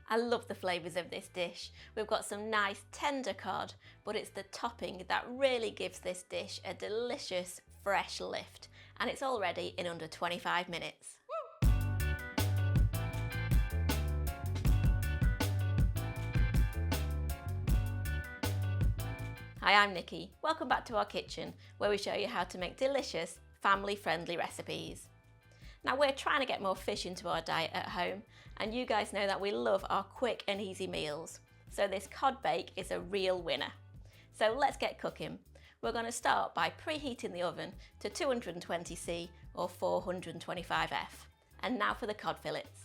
I love the flavours of this dish. We've got some nice tender cod, but it's the topping that really gives this dish a delicious fresh lift, and it's all ready in under 25 minutes. Hi, I'm Nikki. Welcome back to our kitchen, where we show you how to make delicious, family-friendly recipes. Now, we're trying to get more fish into our diet at home, and you guys know that we love our quick and easy meals. So this cod bake is a real winner. So let's get cooking. We're going to start by preheating the oven to 220C or 425F. And now for the cod fillets.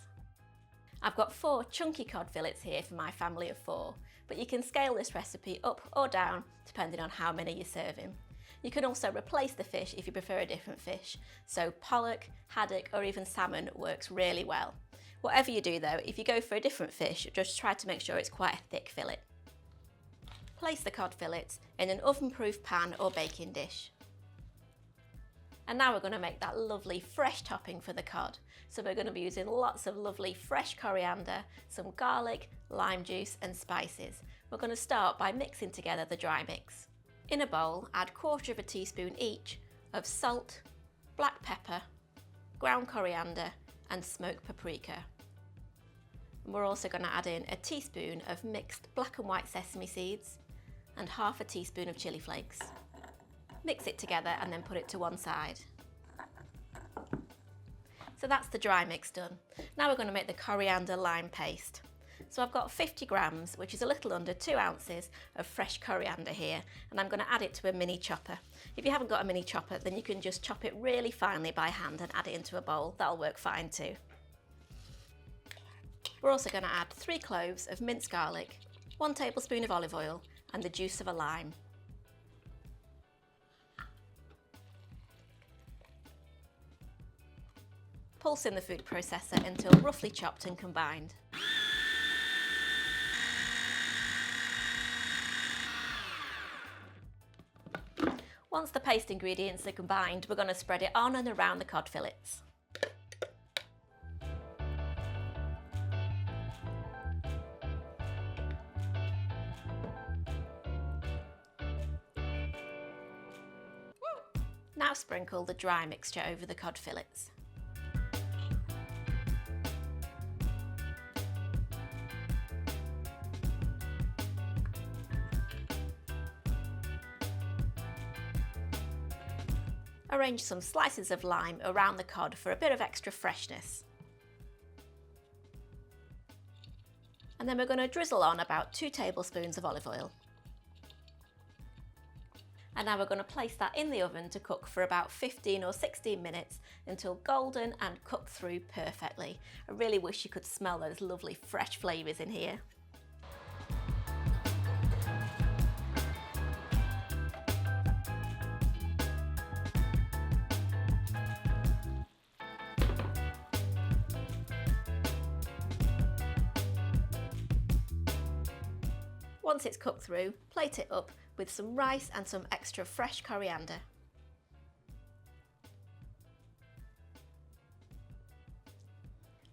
I've got 4 chunky cod fillets here for my family of 4, but you can scale this recipe up or down depending on how many you're serving. You can also replace the fish if you prefer a different fish, so pollock, haddock or even salmon works really well. Whatever you do though, if you go for a different fish, just try to make sure it's quite a thick fillet. Place the cod fillets in an oven-proof pan or baking dish. And now we're going to make that lovely fresh topping for the cod. So we're going to be using lots of lovely fresh coriander, some garlic, lime juice and spices. We're going to start by mixing together the dry mix. In a bowl, add 1/4 teaspoon each of salt, black pepper, ground coriander and smoked paprika. And we're also going to add in a teaspoon of mixed black and white sesame seeds and 1/2 teaspoon of chilli flakes. Mix it together and then put it to one side. So that's the dry mix done. Now we're going to make the coriander lime paste. So I've got 50 grams, which is a little under 2 ounces of fresh coriander here, and I'm going to add it to a mini chopper. If you haven't got a mini chopper, then you can just chop it really finely by hand and add it into a bowl. That'll work fine too. We're also going to add 3 cloves of minced garlic, 1 tablespoon of olive oil and the juice of a lime. Pulse in the food processor until roughly chopped and combined. Once the paste ingredients are combined, we're going to spread it on and around the cod fillets. Now sprinkle the dry mixture over the cod fillets. Arrange some slices of lime around the cod for a bit of extra freshness. And then we're going to drizzle on about 2 tablespoons of olive oil. And now we're going to place that in the oven to cook for about 15 or 16 minutes until golden and cooked through perfectly. I really wish you could smell those lovely fresh flavours in here. Once it's cooked through, plate it up with some rice and some extra fresh coriander.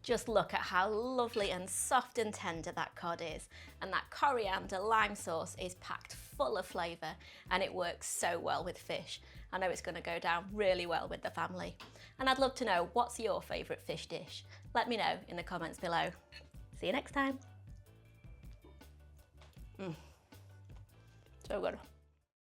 Just look at how lovely and soft and tender that cod is, and that coriander lime sauce is packed full of flavour and it works so well with fish. I know it's going to go down really well with the family. And I'd love to know, what's your favourite fish dish? Let me know in the comments below. See you next time. So good.